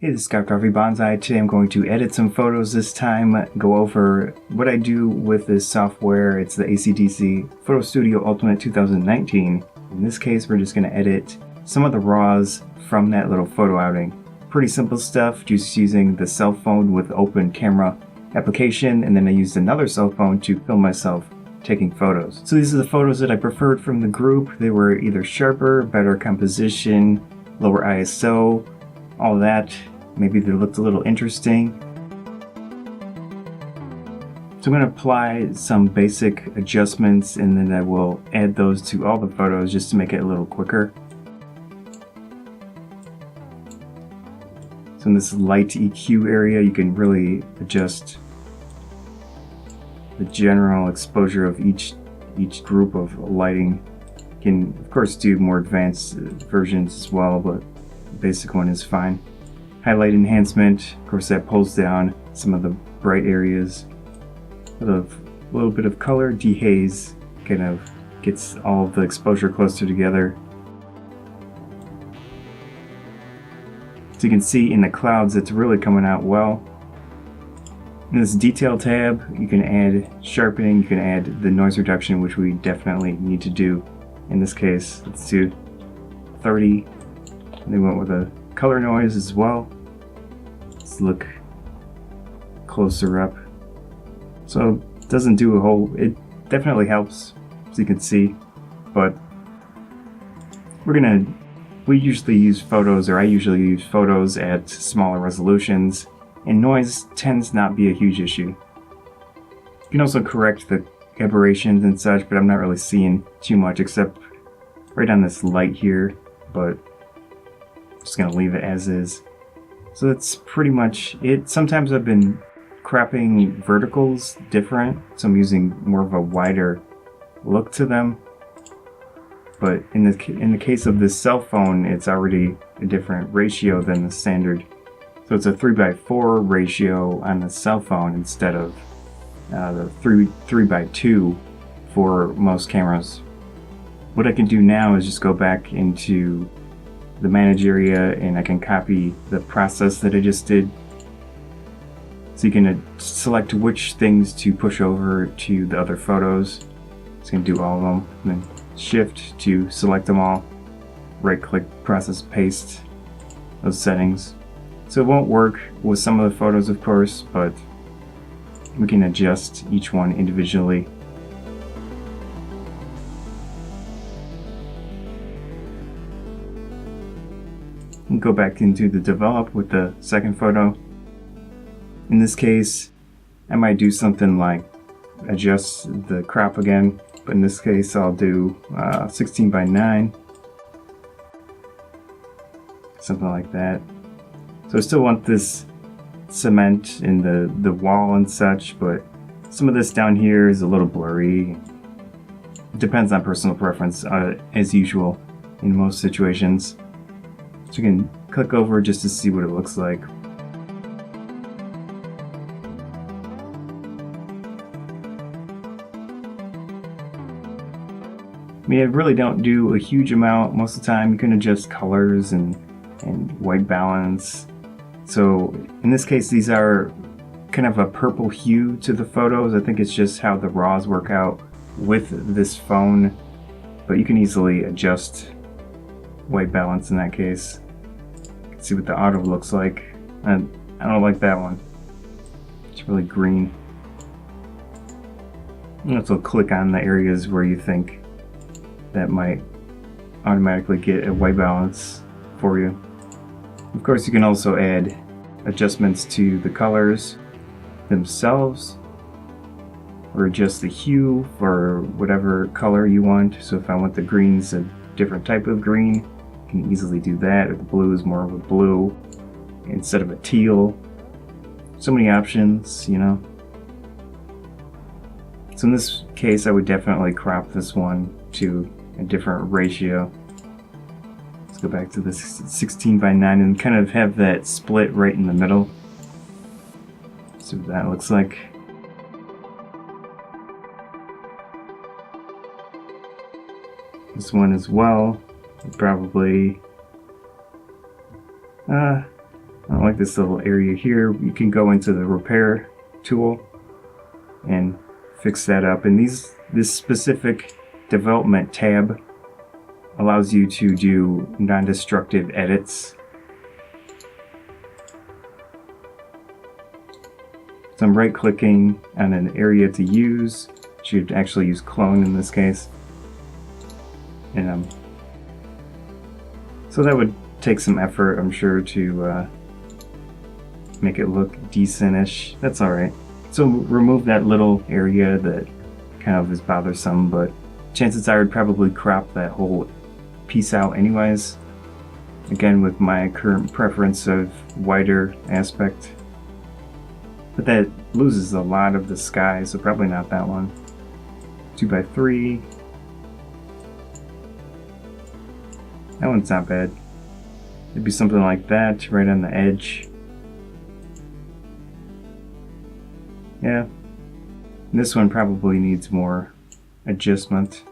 Hey, this is Scott Garvey Bonsai. Today I'm going to edit some photos this time, go over what I do with this software. It's the Acdsee Photo Studio Ultimate 2019. In this case, we're just going to edit some of the RAWs from that little photo outing. Pretty simple stuff, just using the cell phone with the OpenCamera application, and then I used another cell phone to film myself taking photos. So these are the photos that I preferred from the group. They were either sharper, better composition, lower ISO, all that. Maybe they looked a little interesting. So I'm going to apply some basic adjustments, and then I will add those to all the photos just to make it a little quicker. So in this light EQ area, you can really adjust the general exposure of each group of lighting. You can of course do more advanced versions as well, but the basic one is fine. Highlight enhancement, of course that pulls down some of the bright areas. A little bit of color dehaze kind of gets all of the exposure closer together. So you can see in the clouds it's really coming out well. In this detail tab, you can add sharpening, you can add the noise reduction, which we definitely need to do. In this case, let's do 30. And they went with a color noise as well. Let's look closer up. So it doesn't do a whole, it definitely helps, as you can see, but we usually use photos, or I usually use photos at smaller resolutions, and noise tends not be a huge issue. You can also correct the aberrations and such, but I'm not really seeing too much except right on this light here, but I'm just gonna leave it as is. So that's pretty much it. Sometimes I've been cropping verticals different, so I'm using more of a wider look to them. But in the case of this cell phone, it's already a different ratio than the standard. So it's a 3:4 ratio on the cell phone instead of the 3:2 for most cameras. What I can do now is just go back into the manage area, and I can copy the process that I just did. So you can select which things to push over to the other photos. It's going to do all of them, and then shift to select them all. Right click, process, paste those settings. So it won't work with some of the photos, of course, but we can adjust each one individually. And go back into the develop with the second photo. In this case, I might do something like adjust the crop again, but in this case I'll do 16:9, something like that. So I still want this cement in the wall and such, but some of this down here is a little blurry. It depends on personal preference, as usual in most situations. So you can click over just to see what it looks like. I mean, I really don't do a huge amount most of the time. You can adjust colors and white balance. So in this case, these are kind of a purple hue to the photos. I think it's just how the RAWs work out with this phone, but you can easily adjust white balance in that case. You can see what the auto looks like. And I don't like that one. It's really green. And also click on the areas where you think that might automatically get a white balance for you. Of course, you can also add adjustments to the colors themselves, or adjust the hue for whatever color you want. So if I want the greens a different type of green, I can easily do that. If the blue is more of a blue instead of a teal. So many options, you know. So in this case, I would definitely crop this one to a different ratio. Let's go back to this 16:9 and kind of have that split right in the middle. See what that looks like. This one as well, probably I don't like this little area here. You can go into the repair tool and fix that up. And this specific development tab allows you to do non-destructive edits. So I'm right-clicking on an area to use. Should actually use clone in this case. And so that would take some effort, I'm sure, to make it look decent-ish. That's alright. So remove that little area that kind of is bothersome, but chances are I'd probably crop that whole piece out anyways. Again, with my current preference of wider aspect. But that loses a lot of the sky, so probably not that one. 2x3. That one's not bad. It'd be something like that, right on the edge. Yeah. This one probably needs more adjustment.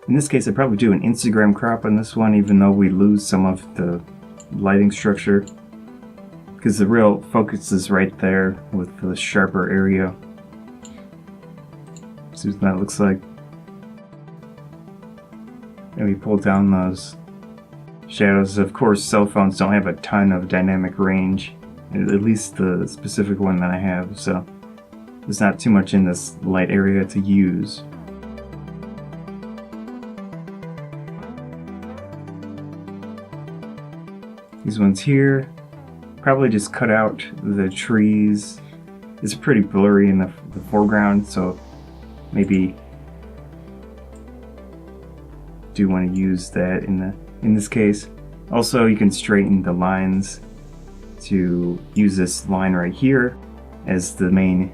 In this case, I'd probably do an Instagram crop on this one, even though we lose some of the lighting structure. Because the real focus is right there with the sharper area. See what that looks like. Maybe pull down those shadows. Of course, cell phones don't have a ton of dynamic range, at least the specific one that I have, so there's not too much in this light area to use. These ones here, probably just cut out the trees. It's pretty blurry in the foreground, so maybe do want to use that in this case. Also, you can straighten the lines to use this line right here as the main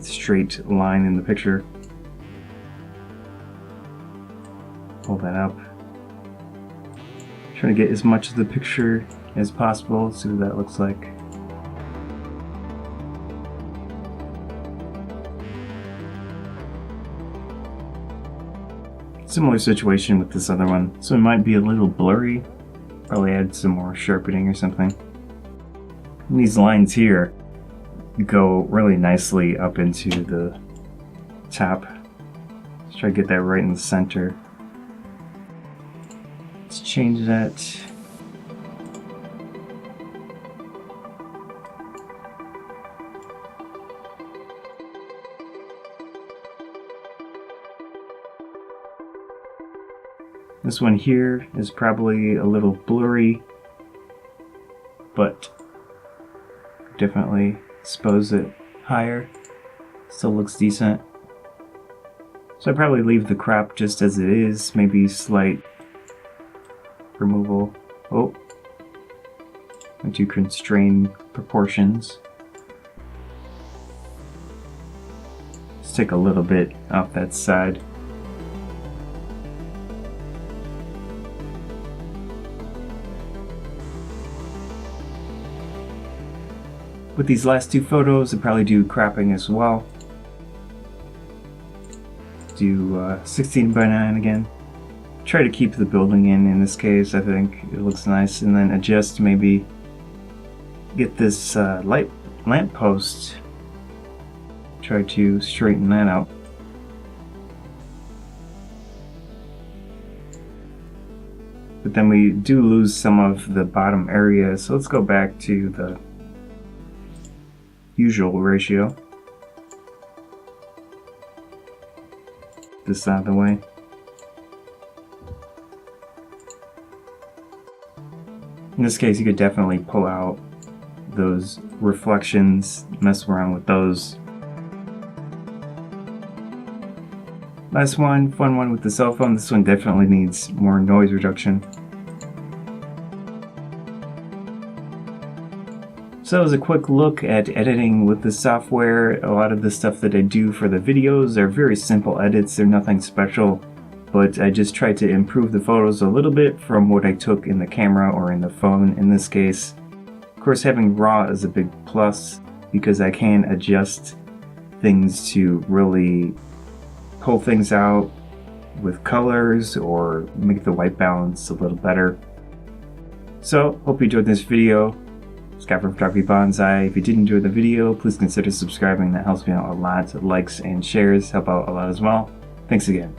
straight line in the picture. Pull that up. Trying to get as much of the picture as possible. See what that looks like. Similar situation with this other one, so it might be a little blurry. Probably add some more sharpening or something. And these lines here go really nicely up into the top. Let's try to get that right in the center. Let's change that. This one here is probably a little blurry, but definitely expose it higher. Still looks decent. So I probably leave the crop just as it is, maybe slight removal. Oh, I do constrain proportions. Let's take a little bit off that side. With these last two photos, I'd probably do cropping as well. Do 16 by 9 again. Try to keep the building in this case. I think it looks nice. And then adjust, maybe get this lamp post. Try to straighten that out. But then we do lose some of the bottom area, so let's go back to the usual ratio. This out of the way. In this case, you could definitely pull out those reflections, mess around with those. Last one, fun one with the cell phone. This one definitely needs more noise reduction. So that was a quick look at editing with the software. A lot of the stuff that I do for the videos are very simple edits. They're nothing special, but I just try to improve the photos a little bit from what I took in the camera or in the phone in this case. Of course, having RAW is a big plus because I can adjust things to really pull things out with colors or make the white balance a little better. So, hope you enjoyed this video. Scott from Photography Bonsai. If you did enjoy the video, please consider subscribing. That helps me out a lot. Likes and shares help out a lot as well. Thanks again.